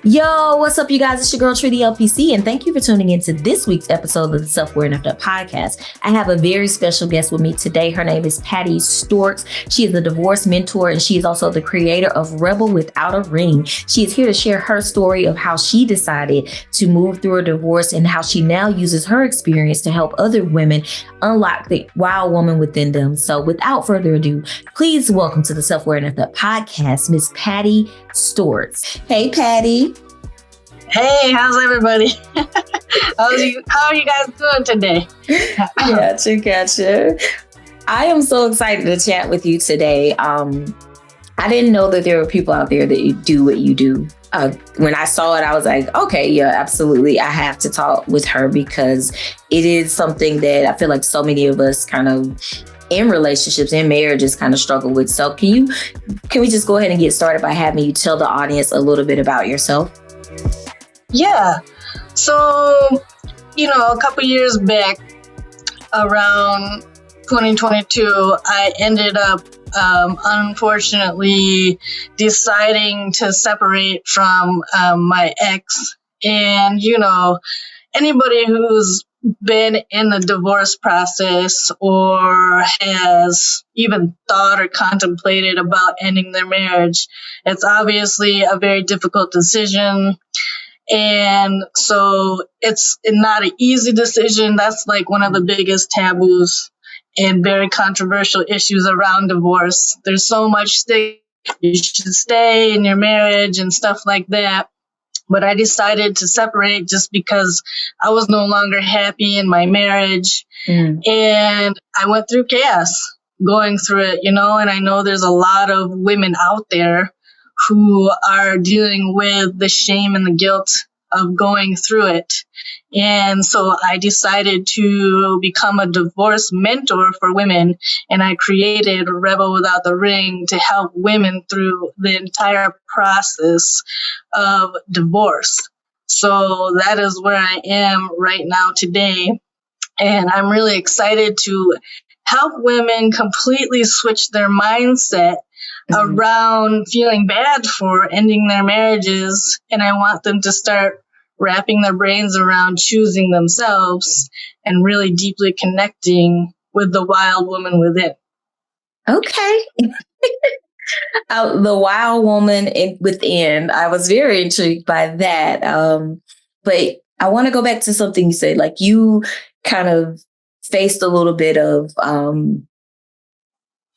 Yo, what's up, you guys? It's your girl, Tree the LPC, and thank you for tuning into this week's episode of the Self-Aware Enough podcast. I have a very special guest with me today. Her name is Patti Steorts. She is a divorce mentor, and she is also the creator of Rebel Without a Ring. She is here to share her story of how she decided to move through a divorce and how she now uses her experience to help other women unlock the wild woman within them. So without further ado, please welcome to the Self-Aware Enough podcast, Miss Patti Steorts. Hey, Patti. Hey, how's everybody? How are you guys doing today? Gotcha. I am so excited to chat with you today. I didn't know that there were people out there that do what you do. When I saw it, I was like, okay, yeah, absolutely. I have to talk with her because it is something that I feel like so many of us kind of in relationships and marriages kind of struggle with. So can we just go ahead and get started by having you tell the audience a little bit about yourself? Yeah. So, a couple years back, around 2022, I ended up, unfortunately, deciding to separate from my ex. And, anybody who's been in the divorce process or has even thought or contemplated about ending their marriage, it's obviously a very difficult decision. And so it's not an easy decision. That's like one of the biggest taboos and very controversial issues around divorce. There's so much stigma. You should stay in your marriage and stuff like that. But I decided to separate just because I was no longer happy in my marriage. And I went through chaos going through it, and I know there's a lot of women out there who are dealing with the shame and the guilt of going through it. And so I decided to become a divorce mentor for women, and I created Rebel Without the Ring to help women through the entire process of divorce. So that is where I am right now today. And I'm really excited to help women completely switch their mindset around feeling bad for ending their marriages. And I want them to start wrapping their brains around choosing themselves and really deeply connecting with the wild woman within. Okay. The wild woman within. I was very intrigued by that. But I want to go back to something you said, like you kind of faced a little bit of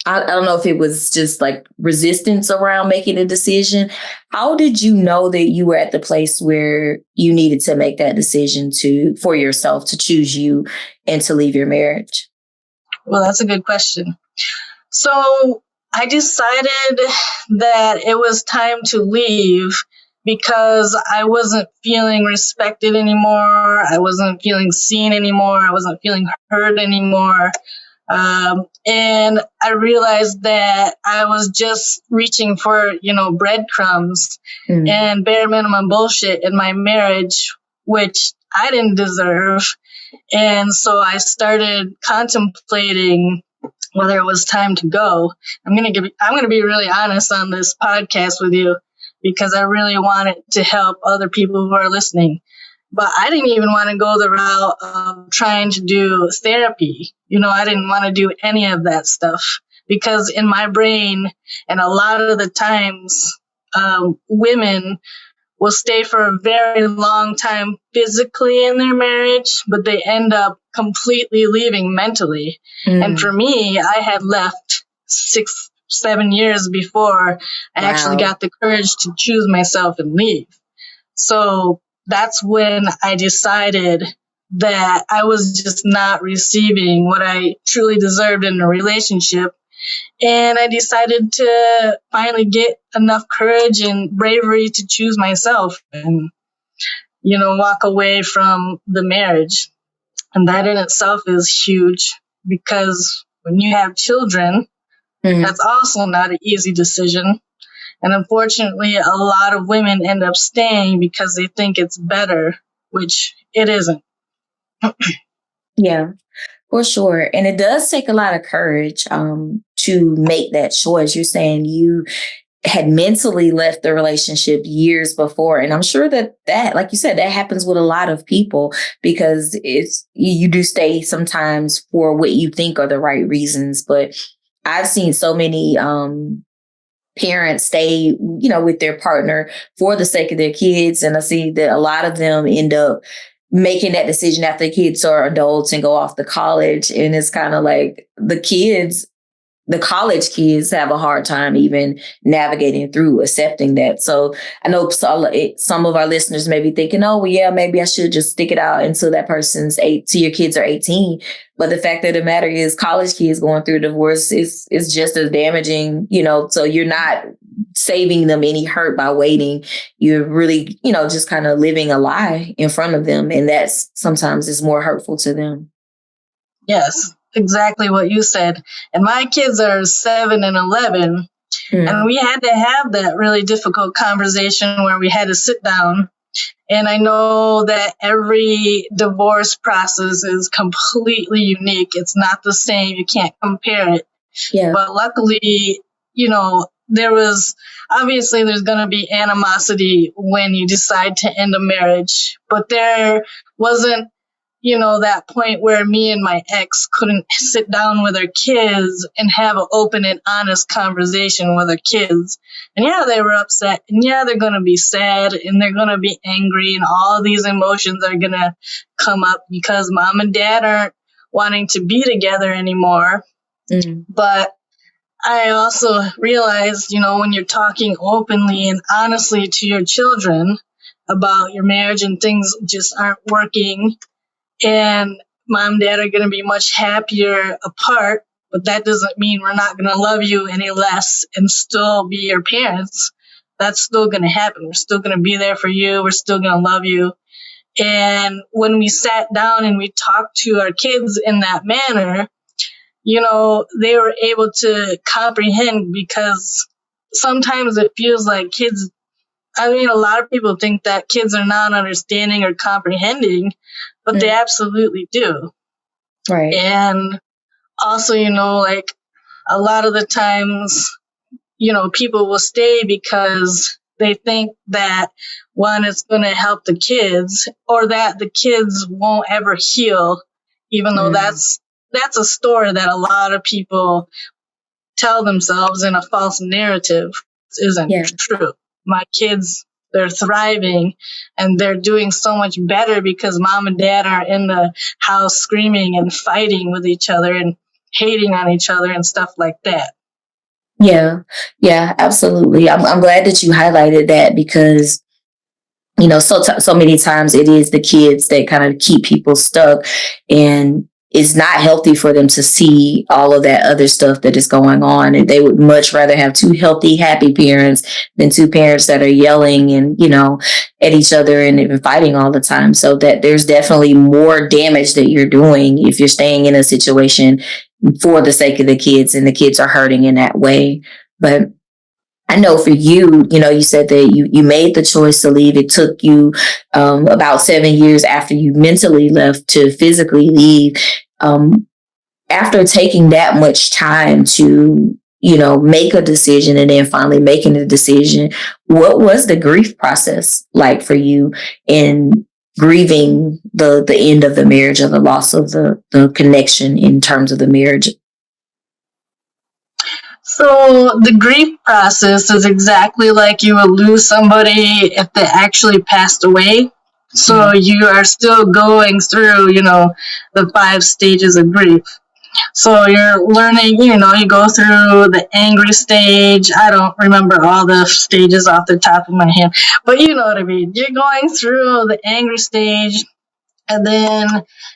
I don't know if it was just like resistance around making a decision. How did you know that you were at the place where you needed to make that decision for yourself to choose you and to leave your marriage? Well, that's a good question. So I decided that it was time to leave because I wasn't feeling respected anymore. I wasn't feeling seen anymore. I wasn't feeling heard anymore. And I realized that I was just reaching for, breadcrumbs and bare minimum bullshit in my marriage, which I didn't deserve. And so I started contemplating whether it was time to go. I'm going to be really honest on this podcast with you because I really wanted to help other people who are listening. But I didn't even want to go the route of trying to do therapy. I didn't want to do any of that stuff because in my brain, and a lot of the times, women will stay for a very long time physically in their marriage, but they end up completely leaving mentally. And for me, I had left 6-7 years before I actually got the courage to choose myself and leave. So that's when I decided that I was just not receiving what I truly deserved in a relationship. And I decided to finally get enough courage and bravery to choose myself and, walk away from the marriage. And that in itself is huge because when you have children, that's also not an easy decision. And unfortunately, a lot of women end up staying because they think it's better, which it isn't. Yeah, for sure. And it does take a lot of courage to make that choice. You're saying you had mentally left the relationship years before. And I'm sure that, like you said, that happens with a lot of people because you do stay sometimes for what you think are the right reasons. But I've seen so many parents stay, with their partner for the sake of their kids. And I see that a lot of them end up making that decision after the kids are adults and go off to college. And it's kind of like the college kids have a hard time even navigating through accepting that. So I know some of our listeners may be thinking, oh, well, yeah, maybe I should just stick it out until that person's till your kids are 18. But the fact of the matter is college kids going through divorce is just as damaging, so you're not saving them any hurt by waiting. You're really, just kind of living a lie in front of them. And that's sometimes is more hurtful to them. Yes, exactly what you said. And my kids are 7 and 11. And we had to have that really difficult conversation where we had to sit down. And I know that every divorce process is completely unique. It's not the same. You can't compare it. Yeah. But luckily, there's going to be animosity when you decide to end a marriage. But there wasn't, that point where me and my ex couldn't sit down with our kids and have an open and honest conversation with our kids. And yeah, they were upset. And yeah, they're going to be sad and they're going to be angry. And all these emotions are going to come up because mom and dad aren't wanting to be together anymore. But I also realized, when you're talking openly and honestly to your children about your marriage and things just aren't working, and mom and dad are going to be much happier apart, but that doesn't mean we're not going to love you any less and still be your parents. That's still going to happen. We're still going to be there for you. We're still going to love you. And when we sat down and we talked to our kids in that manner, they were able to comprehend, because sometimes it feels like a lot of people think that kids are not understanding or comprehending, but they absolutely do. Right. And also, like a lot of the times, people will stay because they think that one, it's going to help the kids, or that the kids won't ever heal, even though that's a story that a lot of people tell themselves in a false narrative. Isn't true. My kids, they're thriving and they're doing so much better because mom and dad are in the house screaming and fighting with each other and hating on each other and stuff like that. Yeah, absolutely. I'm glad that you highlighted that because, so many times it is the kids that kind of keep people stuck, and it's not healthy for them to see all of that other stuff that is going on. And they would much rather have two healthy, happy parents than two parents that are yelling and, at each other and even fighting all the time. So that there's definitely more damage that you're doing if you're staying in a situation for the sake of the kids and the kids are hurting in that way. But I know for you, you said that you made the choice to leave. It took you about 7 years after you mentally left to physically leave. After taking that much time to, make a decision and then finally making the decision, what was the grief process like for you in grieving the end of the marriage or the loss of the connection in terms of the marriage? So the grief process is exactly like you would lose somebody if they actually passed away. So you are still going through, the 5 stages of grief. So you're learning, you go through the angry stage. I don't remember all the stages off the top of my head, but you know what I mean. You're going through the angry stage, and then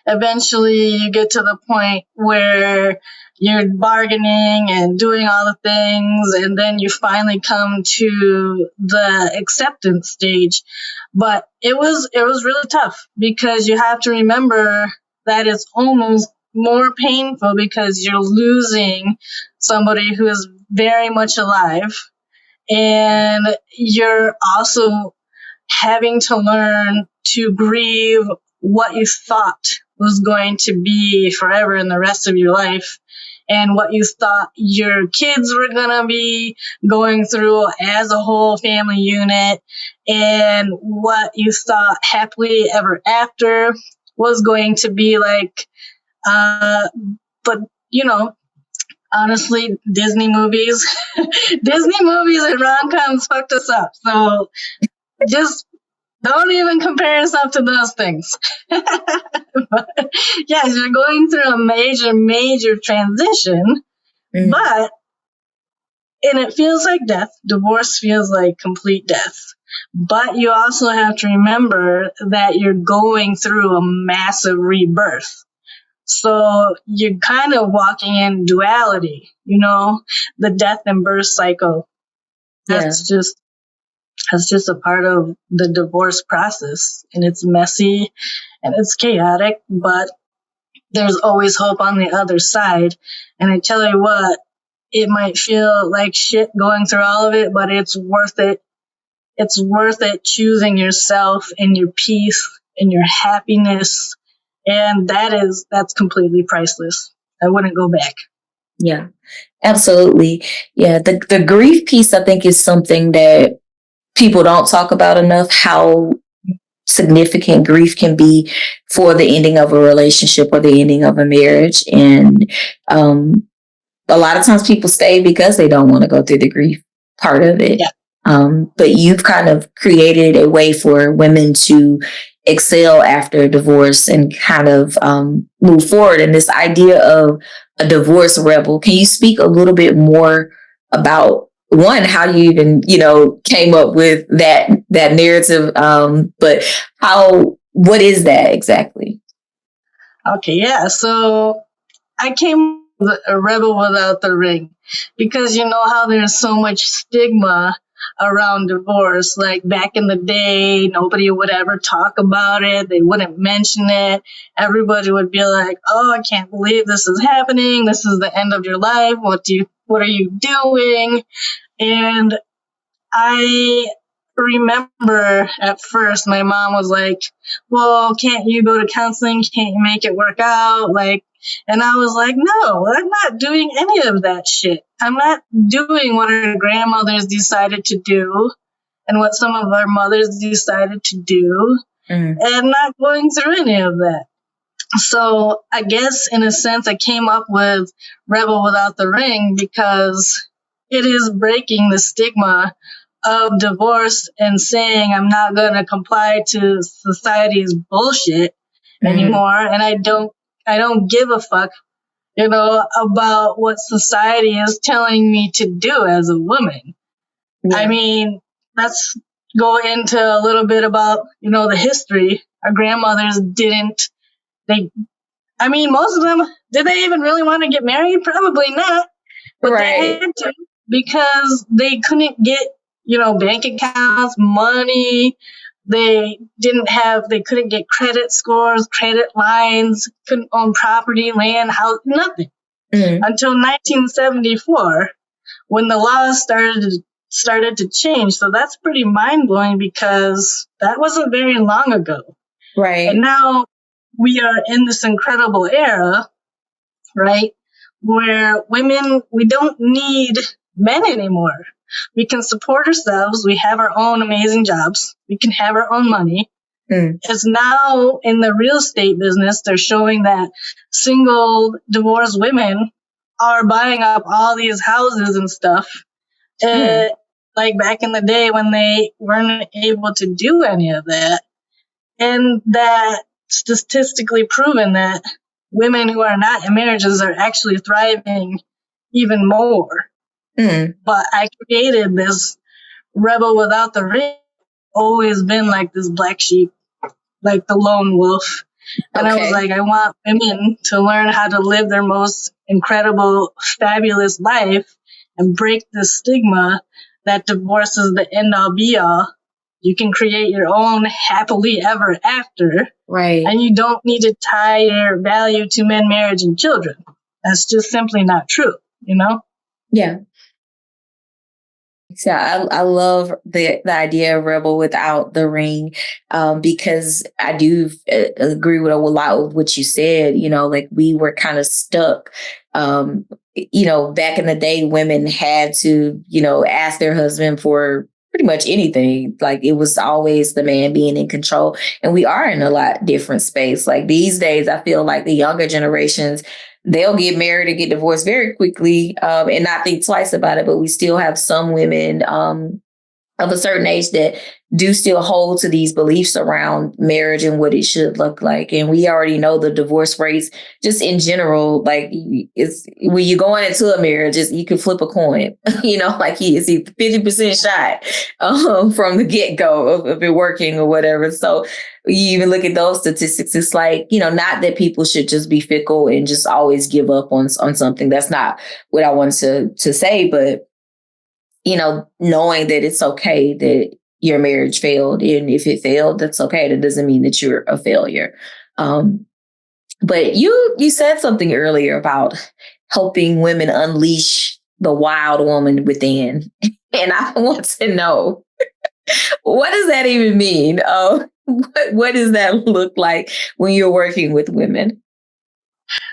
eventually you get to the point where you're bargaining and doing all the things, and then you finally come to the acceptance stage. But it was really tough, because you have to remember that it's almost more painful because you're losing somebody who is very much alive, and you're also having to learn to grieve what you thought was going to be forever in the rest of your life, and what you thought your kids were going to be going through as a whole family unit, and what you thought happily ever after was going to be like. But, honestly, Disney movies, Disney movies and rom-coms fucked us up. So just don't even compare yourself to those things. But, yes, you're going through a major transition, but, and it feels like death. Divorce feels like complete death. But you also have to remember that you're going through a massive rebirth. So you're kind of walking in duality, the death and birth cycle. That's just a part of the divorce process, and it's messy and it's chaotic, but there's always hope on the other side. And I tell you what, it might feel like shit going through all of it, but it's worth it. It's worth it, choosing yourself and your peace and your happiness. And that's completely priceless. I wouldn't go back. Yeah, absolutely. Yeah, the grief piece, I think, is something that people don't talk about enough, how significant grief can be for the ending of a relationship or the ending of a marriage. And a lot of times people stay because they don't want to go through the grief part of it. Yeah. But you've kind of created a way for women to excel after a divorce and kind of move forward. And this idea of a divorce rebel, can you speak a little bit more about, one, how you even, came up with that narrative, but what is that exactly? Okay, yeah. So I came with a rebel without the ring, because you know how there's so much stigma around divorce. Like back in the day, nobody would ever talk about it. They wouldn't mention it. Everybody would be like, "Oh, I can't believe this is happening. This is the end of your life. What are you doing?" And I remember at first my mom was like, "Well, can't you go to counseling? Can't you make it work out?" And I was like, "No, I'm not doing any of that shit. I'm not doing what our grandmothers decided to do and what some of our mothers decided to do, and not going through any of that." So I guess in a sense I came up with Rebel Without the Ring, because it is breaking the stigma of divorce and saying I'm not going to comply to society's bullshit anymore, and I don't give a fuck, about what society is telling me to do as a woman. Yeah. I mean, let's go into a little bit about, the history. Our grandmothers most of them, did they even really want to get married? Probably not. But They had to, because they couldn't get, bank accounts, money. They couldn't get credit scores, credit lines, couldn't own property, land, house, nothing. Until 1974, when the laws started to change. So that's pretty mind-blowing, because that wasn't very long ago. Right. And now we are in this incredible era, right, where women, we don't need men anymore. We can support ourselves. We have our own amazing jobs. We can have our own money. It's now in the real estate business, they're showing that single divorced women are buying up all these houses and stuff. Like back in the day when they weren't able to do any of that. And that statistically proven that women who are not in marriages are actually thriving even more. But I created this Rebel Without the Ring, always been like this black sheep, like the lone wolf. And I was Okay. like, I want women to learn how to live their most incredible, fabulous life and break the stigma that divorce is the end all be all. You can create your own happily ever after, Right. and you don't need to tie your value to men, marriage, and children. That's just simply not true, you know? Yeah. So I love the idea of rebel without the ring, because I do agree with a lot of what you said. You know, like we were kind of stuck. You know, back in the day, women had to, you know, ask their husband for pretty much anything. Like it was always the man being in control. And we are in a lot different space. Like these days, I feel like the younger generations, they'll get married and get divorced very quickly, and not think twice about it. But we still have some women of a certain age that do still hold to these beliefs around marriage and what it should look like. And we already know the divorce rates just in general, like it's when you're going into a marriage, you can flip a coin, you know, like it's 50% shot from the get-go of it working or whatever. So you even look at those statistics, it's like, you know, not that people should just be fickle and just always give up on something. That's not what I wanted to say, but you know, knowing that it's okay that your marriage failed. And if it failed, that's okay. That doesn't mean that you're a failure. But you said something earlier about helping women unleash the wild woman within. And I want to know, what does that even mean? What does that look like when you're working with women?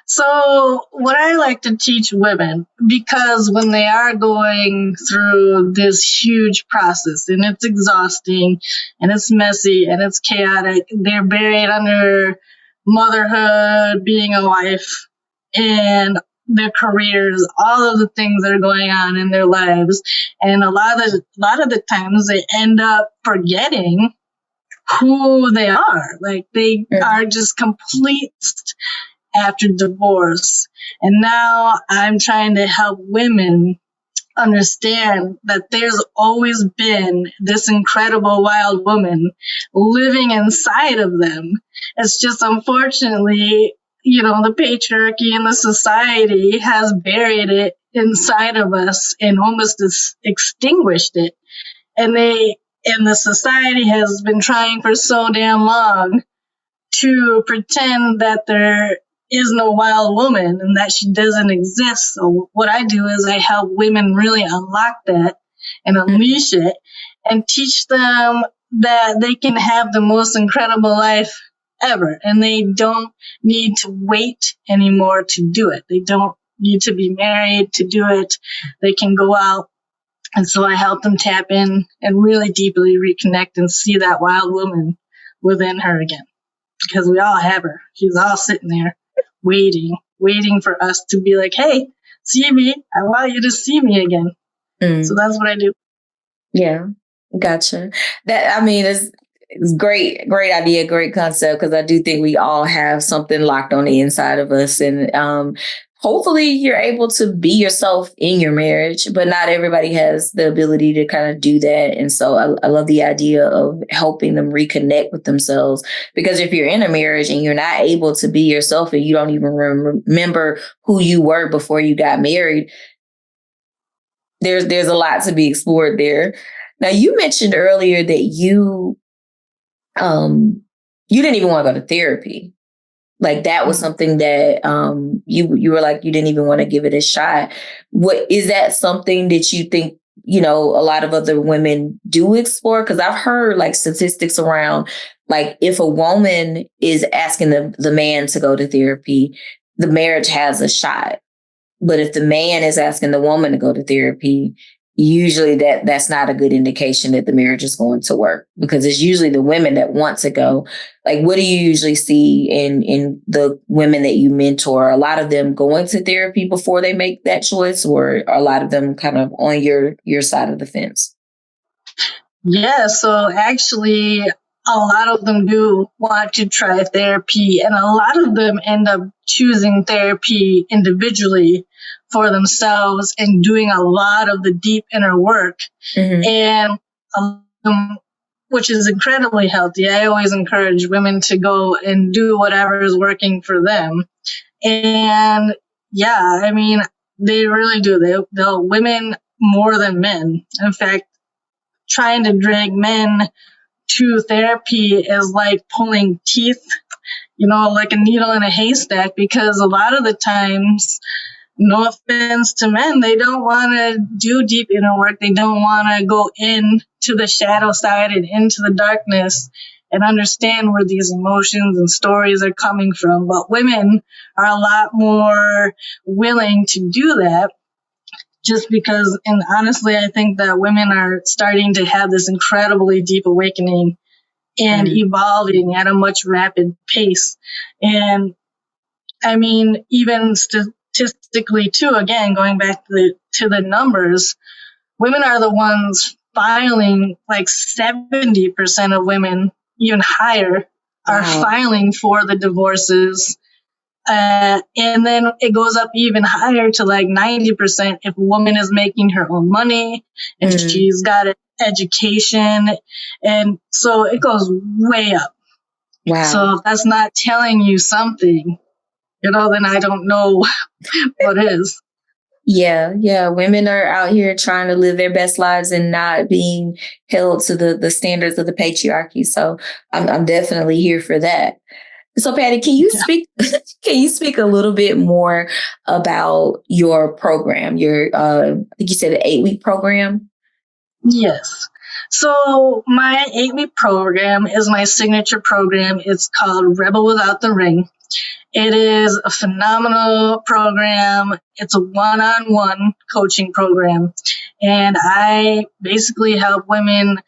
So, what I like to teach women, because when they are going through this huge process and it's exhausting and it's messy and it's chaotic, they're buried under motherhood, being a wife, and their careers, all of the things that are going on in their lives. And a lot of the times they end up forgetting who they are. Like they are just complete after divorce. And now I'm trying to help women understand that there's always been this incredible wild woman living inside of them. It's just unfortunately, you know, the patriarchy and the society has buried it inside of us and almost extinguished it. And the society has been trying for so damn long to pretend that there is no wild woman and that she doesn't exist. So what I do is I help women really unlock that and unleash it and teach them that they can have the most incredible life ever. And they don't need to wait anymore to do it. They don't need to be married to do it. They can go out. And so I help them tap in and really deeply reconnect and see that wild woman within her again. Because we all have her. She's all sitting there waiting for us to be like, hey, see me. I want you to see me again. So that's what I do. Yeah, gotcha. That, I mean, it's great idea, great concept, because I do think we all have something locked on the inside of us. And hopefully you're able to be yourself in your marriage, but not everybody has the ability to kind of do that. And so I love the idea of helping them reconnect with themselves, because if you're in a marriage and you're not able to be yourself and you don't even remember who you were before you got married, there's a lot to be explored there. Now, you mentioned earlier that you didn't even want to go to therapy. Like that was something that you were like, you didn't even want to give it a shot. What is that something that you think, you know, a lot of other women do explore? Because I've heard like statistics around, like if a woman is asking the man to go to therapy, the marriage has a shot. But if the man is asking the woman to go to therapy, usually that's not a good indication that the marriage is going to work, because it's usually the women that want to go. Like, what do you usually see in the women that you mentor? Are a lot of them going to therapy before they make that choice, or are a lot of them kind of on your side of the fence? Yeah, so actually, a lot of them do want to try therapy, and a lot of them end up choosing therapy individually for themselves and doing a lot of the deep inner work. And a lot of them which is incredibly healthy. I always encourage women to go and do whatever is working for them. And yeah, I mean, they really do. They'll women more than men. In fact, trying to drag men to therapy is like pulling teeth, like a needle in a haystack, because a lot of the times, no offense to men, they don't want to do deep inner work. They don't want to go into the shadow side and into the darkness and understand where these emotions and stories are coming from. But women are a lot more willing to do that, just because, and honestly, I think that women are starting to have this incredibly deep awakening and evolving at a much rapid pace. And I mean, even statistically too, again, going back to the numbers, women are the ones filing, like 70% of women, even higher, are filing for the divorces. And then it goes up even higher to like 90% if a woman is making her own money and she's got an education. And so it goes way up. Wow. So if that's not telling you something, then I don't know what is. Yeah. Women are out here trying to live their best lives and not being held to the standards of the patriarchy. So I'm definitely here for that. So Patti, can you speak a little bit more about your program? I think you said an 8-week program. Yes. So my 8-week program is my signature program. It's called Rebel Without the Ring. It is a phenomenal program. It's a one-on-one coaching program. And I basically help women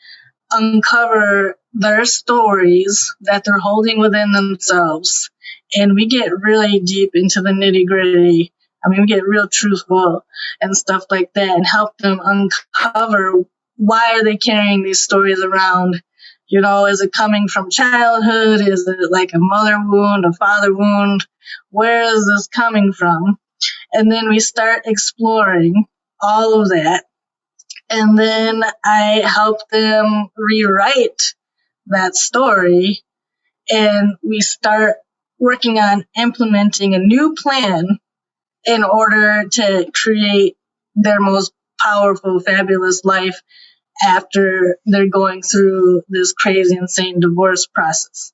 uncover their stories that they're holding within themselves. And we get really deep into the nitty-gritty. I mean, we get real truthful and stuff like that, and help them uncover why are they carrying these stories around. Is it coming from childhood? Is it like a mother wound, a father wound? Where is this coming from? And then we start exploring all of that. And then I help them rewrite that story. And we start working on implementing a new plan in order to create their most powerful, fabulous life after they're going through this crazy, insane divorce process.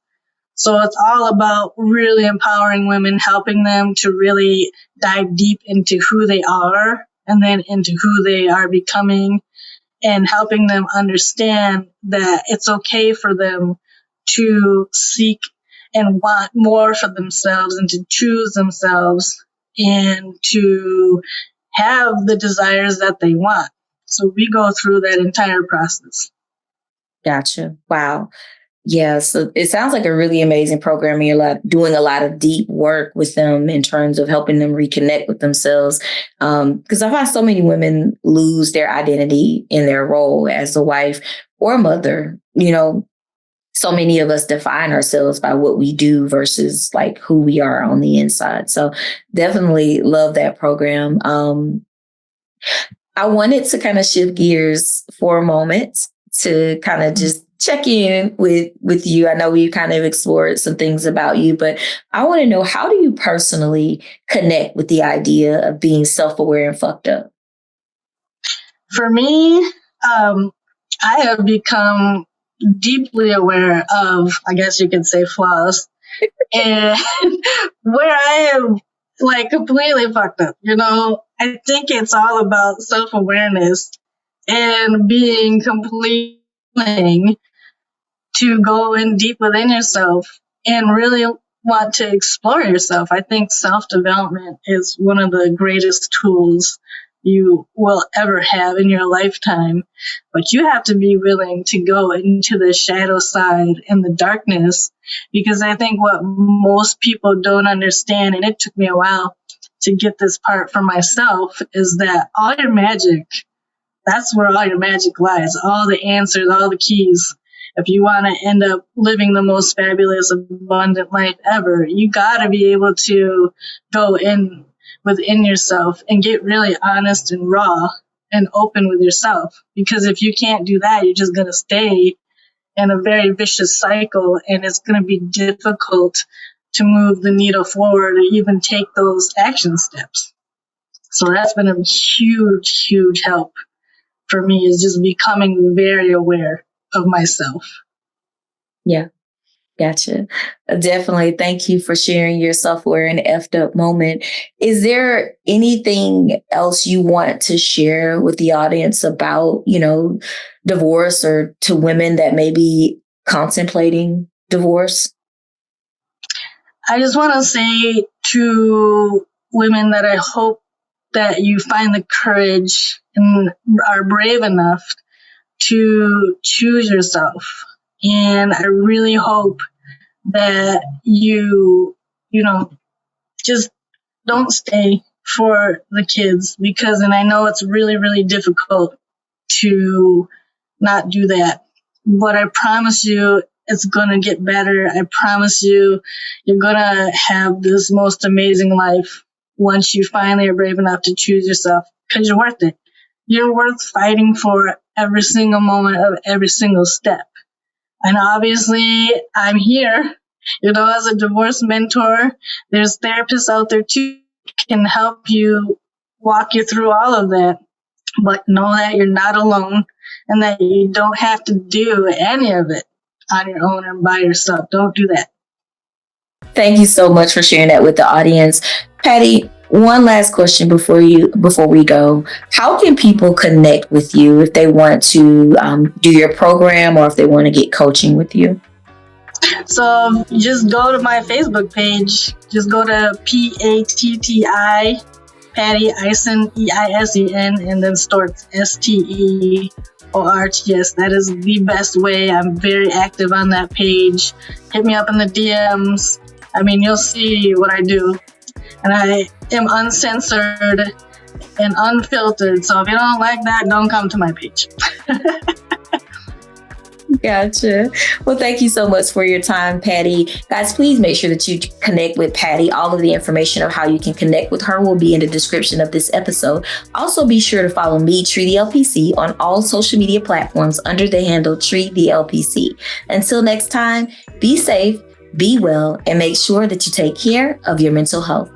So it's all about really empowering women, helping them to really dive deep into who they are and then into who they are becoming, and helping them understand that it's okay for them to seek and want more for themselves and to choose themselves and to have the desires that they want. So we go through that entire process. Gotcha. Wow. Yeah. So it sounds like a really amazing program. You're doing a lot of deep work with them in terms of helping them reconnect with themselves. Because I find so many women lose their identity in their role as a wife or mother. So many of us define ourselves by what we do versus like who we are on the inside. So definitely love that program. I wanted to kind of shift gears for a moment to kind of just check in with you. I know we kind of explored some things about you, but I want to know, how do you personally connect with the idea of being self-aware and fucked up? For me, I have become deeply aware of, I guess you could say, flaws, and where I am like completely fucked up. I think it's all about self-awareness and being completely willing to go in deep within yourself and really want to explore yourself. I think self-development is one of the greatest tools you will ever have in your lifetime. But you have to be willing to go into the shadow side and the darkness, because I think what most people don't understand, and it took me a while to get this part for myself, is that all your magic, that's where all your magic lies. All the answers, all the keys. If you want to end up living the most fabulous, abundant life ever, you got to be able to go in within yourself and get really honest and raw and open with yourself. Because if you can't do that, you're just going to stay in a very vicious cycle, and it's going to be difficult to move the needle forward or even take those action steps. So that's been a huge, huge help for me, is just becoming very aware of myself. Yeah. Gotcha. Definitely. Thank you for sharing your self-aware and effed up moment. Is there anything else you want to share with the audience about, divorce, or to women that may be contemplating divorce? I just want to say to women that I hope that you find the courage and are brave enough to choose yourself. And I really hope that you just don't stay for the kids, and I know it's really, really difficult to not do that. But I promise you, it's going to get better. I promise you, you're going to have this most amazing life once you finally are brave enough to choose yourself, because you're worth it. You're worth fighting for every single moment of every single step. And obviously, I'm here, as a divorce mentor. There's therapists out there too can help you, walk you through all of that. But know that you're not alone and that you don't have to do any of it on your own and by yourself. Don't do that. Thank you so much for sharing that with the audience. Patti, one last question before we go. How can people connect with you if they want to do your program, or if they want to get coaching with you? So just go to my Facebook page. Just go to PATTI, Patti Eisen, EISEN, and then Steorts, STEORTS. That is the best way. I'm very active on that page. Hit me up in the DMs. You'll see what I do. And I am uncensored and unfiltered. So if you don't like that, don't come to my page. Gotcha. Well, thank you so much for your time, Patti. Guys, please make sure that you connect with Patti. All of the information of how you can connect with her will be in the description of this episode. Also, be sure to follow me, Tree the LPC, on all social media platforms under the handle Tree the LPC. Until next time, be safe, be well, and make sure that you take care of your mental health.